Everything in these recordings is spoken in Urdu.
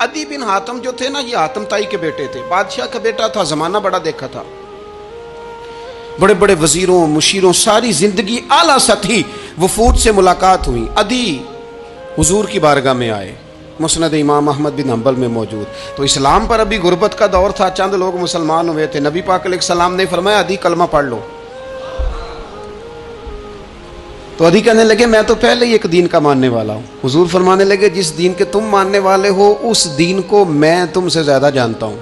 عدی بن حاتم جو تھے نا، یہ حاتم تائی کے بیٹے تھے، بادشاہ کا بیٹا تھا، زمانہ بڑا دیکھا تھا، بڑے بڑے وزیروں مشیروں، ساری زندگی اعلیٰ سطحی وفود سے ملاقات ہوئی۔ عدی حضور کی بارگاہ میں آئے، مسند امام احمد بن حنبل میں موجود۔ تو اسلام پر ابھی غربت کا دور تھا، چند لوگ مسلمان ہوئے تھے۔ نبی پاک علیہ السلام نے فرمایا عدی کلمہ پڑھ لو۔ تو عدی کہنے لگے میں تو پہلے ہی ایک دین کا ماننے والا ہوں۔ حضور فرمانے لگے جس دین کے تم ماننے والے ہو اس دین کو میں تم سے زیادہ جانتا ہوں۔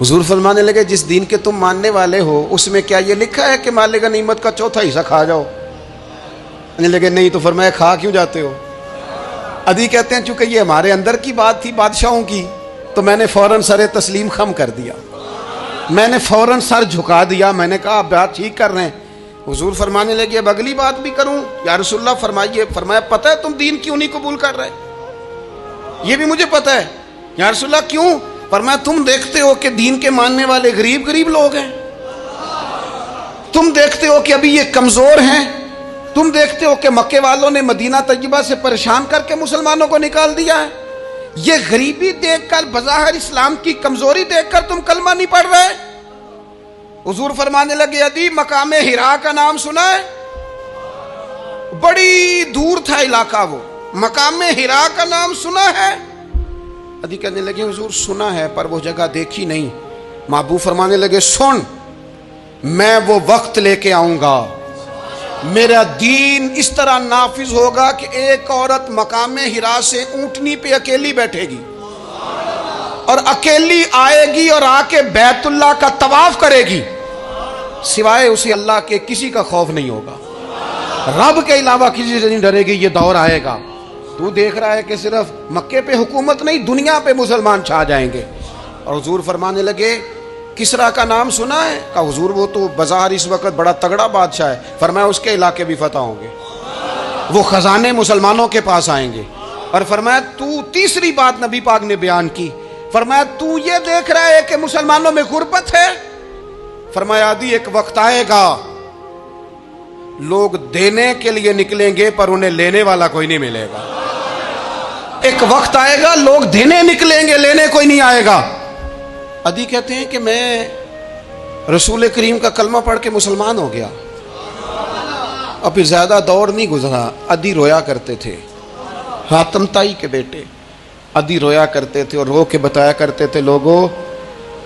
حضور فرمانے لگے جس دین کے تم ماننے والے ہو اس میں کیا یہ لکھا ہے کہ مال غنیمت کا چوتھا حصہ کھا جاؤ؟ کہنے لگے نہیں۔ تو فرمایا کھا کیوں جاتے ہو؟ عدی کہتے ہیں چونکہ یہ ہمارے اندر کی بات تھی بادشاہوں کی، تو میں نے فوراً سر تسلیم خم کر دیا، میں نے فوراً سر جھکا دیا۔ میں نے کہا آپ بات ٹھیک کر رہے ہیں۔ حضور فرمانے لگے اب اگلی بات بھی کروں یا رسول اللہ فرمائیے؟ فرمایا پتہ ہے تم دین کیوں نہیں قبول کر رہے؟ یہ بھی مجھے پتہ ہے۔ یا رسول اللہ کیوں؟ فرمایا تم دیکھتے ہو کہ دین کے ماننے والے غریب غریب لوگ ہیں، تم دیکھتے ہو کہ ابھی یہ کمزور ہیں، تم دیکھتے ہو کہ مکے والوں نے مدینہ طیبہ سے پریشان کر کے مسلمانوں کو نکال دیا ہے، یہ غریبی دیکھ کر بظاہر اسلام کی کمزوری دیکھ کر تم کلمہ نہیں پڑھ رہے؟ حضور فرمانے لگے عدی مقام ہرا کا نام سنا ہے؟ بڑی دور تھا علاقہ، وہ مقام ہرا کا نام سنا ہے؟ عدی کہنے لگے حضور سنا ہے پر وہ جگہ دیکھی نہیں۔ محبوب فرمانے لگے سن، میں وہ وقت لے کے آؤں گا، میرا دین اس طرح نافذ ہوگا کہ ایک عورت مقام ہرا سے اونٹنی پہ اکیلی بیٹھے گی اور اکیلی آئے گی اور آ کے بیت اللہ کا طواف کرے گی، سوائے اسے اللہ کے کسی کا خوف نہیں ہوگا، رب کے علاوہ کسی سے نہیں ڈرے گی۔ یہ دور آئے گا، تو دیکھ رہا ہے کہ صرف مکے پہ حکومت نہیں دنیا پہ مسلمان چھا جائیں گے۔ اور حضور فرمانے لگے کسرا کا نام سنا ہے؟ کہا حضور وہ تو بظاہر اس وقت بڑا تگڑا بادشاہ ہے۔ فرمایا اس کے علاقے بھی فتح ہوں گے، وہ خزانے مسلمانوں کے پاس آئیں گے۔ اور فرمایا تو تیسری بات نبی پاک نے بیان کی، فرمایا تو یہ دیکھ رہا ہے کہ مسلمانوں میں غربت ہے؟ فرمایا عدی ایک وقت آئے گا لوگ دینے کے لیے نکلیں گے پر انہیں لینے والا کوئی نہیں ملے گا۔ ایک وقت آئے گا لوگ دینے نکلیں گے لینے کوئی نہیں آئے گا۔ عدی کہتے ہیں کہ میں رسول کریم کا کلمہ پڑھ کے مسلمان ہو گیا، اب پھر زیادہ دور نہیں گزرا، عدی رویا کرتے تھے، حاتم تائی کے بیٹے عدی رویا کرتے تھے اور رو کے بتایا کرتے تھے لوگوں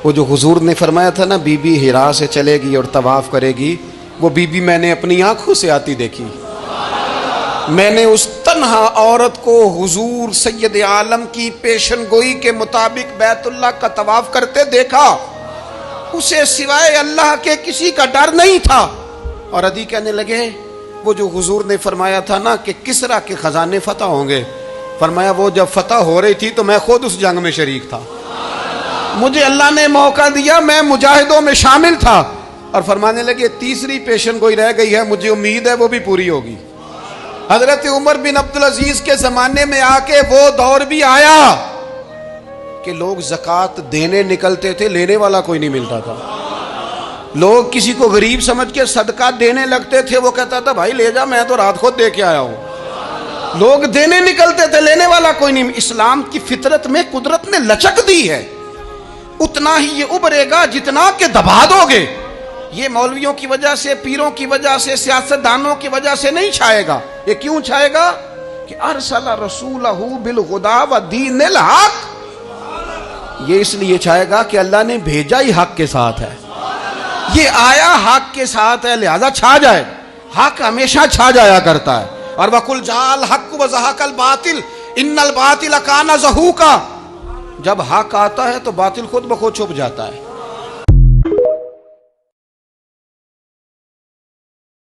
وہ جو حضور نے فرمایا تھا نا بی بی ہرا سے چلے گی اور طواف کرے گی، وہ بی بی میں نے اپنی آنکھوں سے آتی دیکھی، میں نے اس تنہا عورت کو حضور سید عالم کی پیشن گوئی کے مطابق بیت اللہ کا طواف کرتے دیکھا، اسے سوائے اللہ کے کسی کا ڈر نہیں تھا۔ اور عدی کہنے لگے وہ جو حضور نے فرمایا تھا نا کہ کسرا کے خزانے فتح ہوں گے، فرمایا وہ جب فتح ہو رہی تھی تو میں خود اس جنگ میں شریک تھا، مجھے اللہ نے موقع دیا، میں مجاہدوں میں شامل تھا۔ اور فرمانے لگے تیسری پیشن گوئی رہ گئی ہے، مجھے امید ہے وہ بھی پوری ہوگی۔ حضرت عمر بن عبدالعزیز کے زمانے میں آ کے وہ دور بھی آیا کہ لوگ زکوٰۃ دینے نکلتے تھے، لینے والا کوئی نہیں ملتا تھا، لوگ کسی کو غریب سمجھ کے صدقہ دینے لگتے تھے، وہ کہتا تھا بھائی لے جا میں تو رات خود دے کے آیا ہوں، لوگ دینے نکلتے تھے لینے والا کوئی نہیں۔ اسلام کی فطرت میں قدرت نے لچک دی ہے، اتنا ہی یہ ابھرے گا جتنا کہ دبا دو گے۔ یہ مولویوں کی وجہ سے، پیروں کی وجہ سے، سیاستدانوں کی وجہ سے نہیں چھائے گا۔ یہ کیوں چھائے گا کہ ارسل رسولہ بالہدی ودین الحق، یہ اس لیے چھائے گا کہ اللہ نے بھیجا ہی حق کے ساتھ ہے، یہ آیا حق کے ساتھ ہے، لہذا چھا جائے۔ حق ہمیشہ چھا جایا کرتا ہے۔ اور وَقُلْ جَاءَ الْحَقُّ وَزَهَقَ الْبَاطِلُ إِنَّ الْبَاطِلَ كَانَ زَهُوقًا، جب حق آتا ہے تو باطل خود بخود چھپ جاتا ہے۔